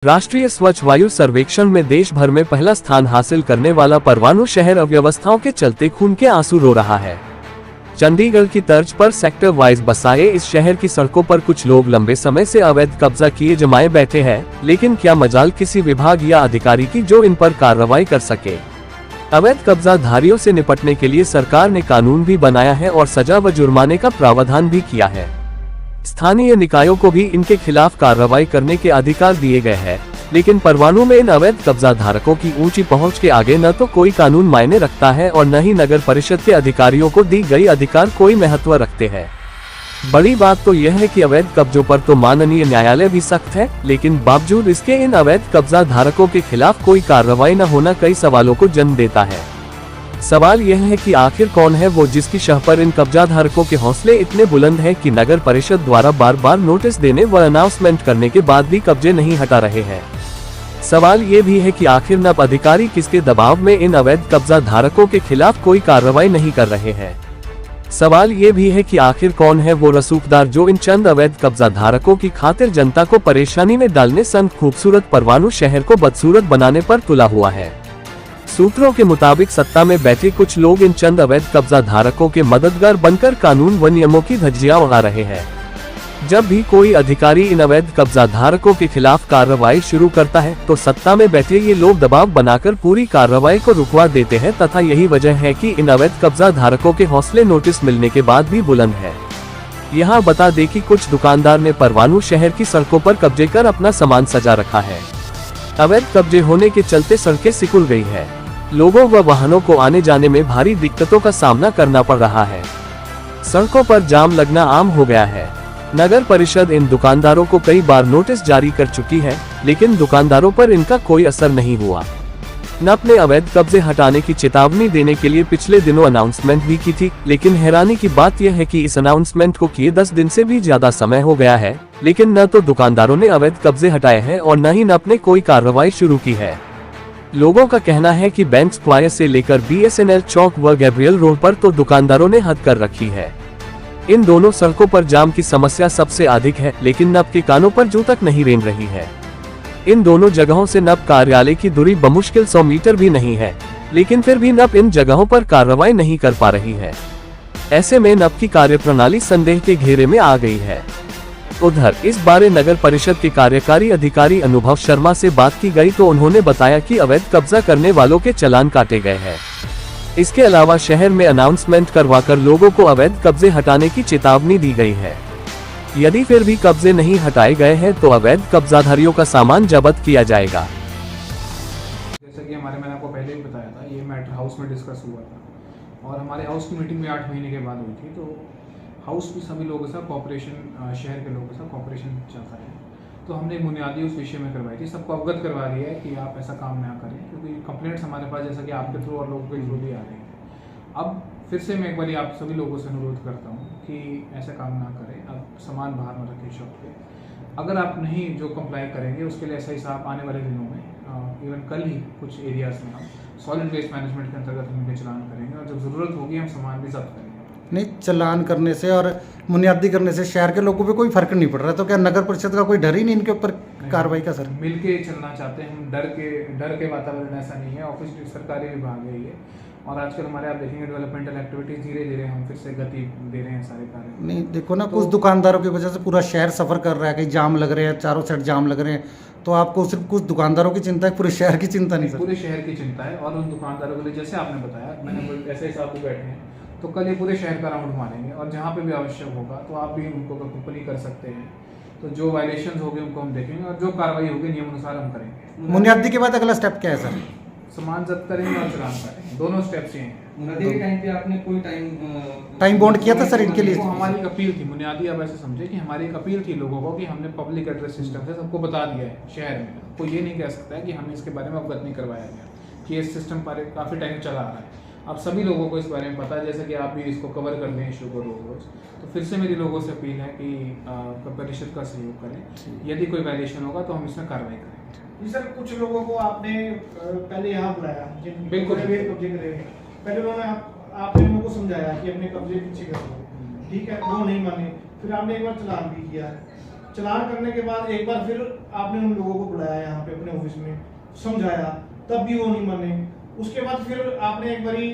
राष्ट्रीय स्वच्छ वायु सर्वेक्षण में देश भर में पहला स्थान हासिल करने वाला परवाणु शहर अव्यवस्थाओं के चलते खून के आंसू रो रहा है। चंडीगढ़ की तर्ज पर सेक्टर वाइज बसाए इस शहर की सड़कों पर कुछ लोग लंबे समय से अवैध कब्जा किए जमाए बैठे हैं, लेकिन क्या मजाल किसी विभाग या अधिकारी की जो इन पर कार्रवाई कर सके। अवैध कब्जाधारियों से निपटने के लिए सरकार ने कानून भी बनाया है और सजा व जुर्माने का प्रावधान भी किया है। स्थानीय निकायों को भी इनके खिलाफ कार्रवाई करने के अधिकार दिए गए हैं, लेकिन परवाणु में इन अवैध कब्जा धारकों की ऊंची पहुंच के आगे न तो कोई कानून मायने रखता है और न ही नगर परिषद के अधिकारियों को दी गई अधिकार कोई महत्व रखते हैं। बड़ी बात तो यह है कि अवैध कब्जों पर तो माननीय न्यायालय भी सख्त है, लेकिन बावजूद इसके इन अवैध कब्जा धारकों के खिलाफ कोई कार्रवाई न होना कई सवालों को जन्म देता है। सवाल यह है कि आखिर कौन है वो जिसकी शह पर इन कब्जा धारकों के हौसले इतने बुलंद हैं कि नगर परिषद द्वारा बार बार नोटिस देने व अनाउंसमेंट करने के बाद भी कब्जे नहीं हटा रहे हैं। सवाल ये भी है कि आखिर नब अधिकारी किसके दबाव में इन अवैध कब्जा धारकों के खिलाफ कोई कार्रवाई नहीं कर रहे हैं। सवाल ये भी है कि आखिर कौन है वो रसूखदार जो इन चंद अवैध कब्जा धारकों की खातिर जनता को परेशानी में डालने संग खूबसूरत परवाणु शहर को बदसूरत बनाने पर तुला हुआ है। सूत्रों के मुताबिक सत्ता में बैठे कुछ लोग इन चंद अवैध कब्जा धारकों के मददगार बनकर कानून व नियमों की धज्जियां उड़ा रहे हैं। जब भी कोई अधिकारी इन अवैध कब्जा धारकों के खिलाफ कार्रवाई शुरू करता है तो सत्ता में बैठे ये लोग दबाव बनाकर पूरी कार्रवाई को रुकवा देते हैं तथा यही वजह है कि इन अवैध कब्जा धारकों के हौसले नोटिस मिलने के बाद भी बुलंद है। यहाँ बता दें कि कुछ दुकानदार ने परवाणु शहर की सड़कों पर कब्जे कर अपना सामान सजा रखा है। अवैध कब्जे होने के चलते सड़कें सिकुड़ गई है। लोगों व वाहनों को आने जाने में भारी दिक्कतों का सामना करना पड़ रहा है। सड़कों पर जाम लगना आम हो गया है। नगर परिषद इन दुकानदारों को कई बार नोटिस जारी कर चुकी है, लेकिन दुकानदारों पर इनका कोई असर नहीं हुआ। नप ने अवैध कब्जे हटाने की चेतावनी देने के लिए पिछले दिनों अनाउंसमेंट भी की थी, लेकिन हैरानी की बात यह है कि इस अनाउंसमेंट को किए 10 दिन से भी ज्यादा समय हो गया है, लेकिन न तो दुकानदारों ने अवैध कब्जे हटाए हैं और न ही नप ने कोई कार्रवाई शुरू की है। लोगों का कहना है कि बैंक स्क्वायर से लेकर BSNL चौक व गैब्रियल रोड पर तो दुकानदारों ने हद कर रखी है। इन दोनों सड़कों पर जाम की समस्या सबसे अधिक है, लेकिन नब के कानों पर जूं तक नहीं रेंग रही है। इन दोनों जगहों से नब कार्यालय की दूरी बमुश्किल 100 मीटर भी नहीं है, लेकिन फिर भी नब इन जगहों पर कार्रवाई नहीं कर पा रही है। ऐसे में नब की कार्यप्रणाली संदेह के घेरे में आ गई है। उधर इस बारे नगर परिषद के कार्यकारी अधिकारी अनुभव शर्मा से बात की गई तो उन्होंने बताया कि अवैध कब्जा करने वालों के चालान काटे गए हैं। इसके अलावा शहर में अनाउंसमेंट करवाकर लोगों को अवैध कब्जे हटाने की चेतावनी दी गई है। यदि फिर भी कब्जे नहीं हटाए गए हैं तो अवैध कब्जाधारियों का सामान जब्त किया जाएगा। जैसा कि मैंने आपको पहले भी बताया था, ये मैटर हाउस में डिस्कस हुआ था और हमारे हाउस की मीटिंग में 8 महीने के बाद हुई थी। तो हाउस भी सभी लोगों के साथ कॉपरेशन, शहर के लोगों के साथ कॉपरेशन चलता है। तो हमने बुनियादी उस विषय में करवाई थी, सबको अवगत करवा दिया है कि आप ऐसा काम ना करें, क्योंकि कंप्लेंट्स हमारे पास जैसा कि आपके थ्रू और लोगों के थ्रू भी आ रहे हैं। अब फिर से मैं एक बार आप सभी लोगों से अनुरोध करता हूँ कि ऐसा काम ना करें। आप सामान बाहर न रखें शॉप पे। अगर आप नहीं जो कंप्लाई करेंगे उसके लिए ऐसा हिसाब आने वाले दिनों में, इवन कल ही कुछ एरियाज में हम सॉलिड वेस्ट मैनेजमेंट के अंतर्गत हम इनके चलान करेंगे और जब ज़रूरत होगी हम सामान भी जब्त करेंगे। नहीं, चालान करने से और बुनियादी करने से शहर के लोगों पे कोई फर्क नहीं पड़ रहा, तो क्या नगर परिषद का कोई डर ही नहीं इनके ऊपर कार्रवाई का? सर मिलके चलना चाहते हैं हम, डर के वातावरण ऐसा नहीं है। ऑफिस सरकारी विभाग है ये, और आजकल हमारे आप देखेंगे डेवलपमेंटल एक्टिविटीज धीरे धीरे हम फिर से गति दे रहे हैं सारे कार्य। नहीं, देखो ना, कुछ दुकानदारों की वजह से पूरा शहर सफ़र कर रहा है, कहीं जाम लग रहे हैं, चारों साइड जाम लग रहे हैं, तो आपको सिर्फ कुछ दुकानदारों की चिंता है, पूरे शहर की चिंता नहीं? पूरे शहर की चिंता है और उन दुकानदारों के लिए जैसे आपने बताया, मैंने ऐसे हिसाब से बैठे हैं तो कल ये पूरे शहर का राउंड मारेंगे और जहाँ पे भी आवश्यक होगा तो आप भी उनको टिप्पणी कर सकते हैं। तो जो वायलेशन होंगे उनको हम देखेंगे और जो कार्रवाई होगी नियम अनुसार हम करेंगे। बुनियादी के बाद अगला स्टेप क्या है सर? सामान जब्त करेंगे और चलान करेंगे, दोनों स्टेप्स ही हैं। मुनियादी के टाइम पे आपने कोई टाइम बॉन्ड किया था सर इनके लिए? हमारी एक अपील थी, बुनियादी आप ऐसे समझे कि हमारी एक अपील थी लोगों को कि हमने पब्लिक एड्रेस सिस्टम से सबको बता दिया है शहर में। कोई ये नहीं कह सकता है कि हमें इसके बारे में अवगत नहीं करवाया गया कि ये सिस्टम पर काफ़ी टाइम चला आ रहा है। अब सभी लोगों को इस बारे में पता है, जैसे कि आप भी इसको कवर कर दें इशू को रोज। तो फिर से मेरी लोगों से अपील है कि परिषद का सहयोग करें, यदि कोई वायलेशन होगा तो हम इसमें कार्रवाई करें। जी सर, कुछ लोगों को आपने पहले यहाँ बुलाया, बिल्कुल कब्जे करे, पहले उन्होंने आपने उनको समझाया कि अपने कब्जे पीछे कर दो, ठीक है, वो नहीं माने। फिर आपने एक बार चालान भी किया, चलान करने के बाद एक बार फिर आपने उन लोगों को बुलाया यहाँ पे अपने ऑफिस में, समझाया, तब भी वो नहीं माने। उसके बाद फिर आपने एक बारी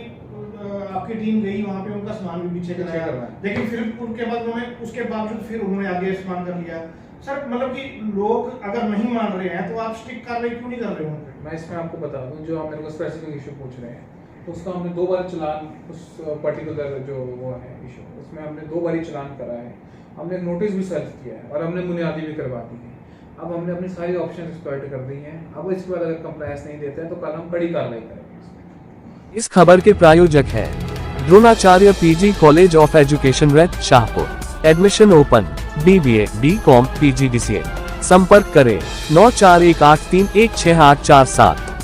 आपकी टीम गई वहाँ पे, उनका सामान भी पीछे कराया, लेकिन फिर उनके बाद उन्होंने उसके बावजूद फिर उन्होंने आगे सामान कर लिया। सर मतलब कि लोग अगर नहीं मान रहे हैं तो आप स्ट्रिक्ट कार्रवाई क्यों नहीं कर रहे हो? मैं इसमें आपको बता दूं, जो आप मेरे को स्पेसिफिक इशू पूछ रहे हैं, तो उसका हमने 2 बार चलान, उस पर्टिकुलर जो वो है इशू, उसमें हमने 2 बार चलान करा है। हमने नोटिस भी सर्व किया है और हमने बुनियादी भी करवा दी है। अब हमने अपनी सारी ऑप्शन एक्सप्लॉइट कर दी हैं। अब इसके बाद अगर कंप्लायंस नहीं देते हैं तो कल हम कड़ी कार्रवाई करेंगे। इस खबर के प्रायोजक है Dronacharya PG college of education rate Shahpur. Admission open, BBA, BCom, PGDCA। संपर्क करें 9418316847।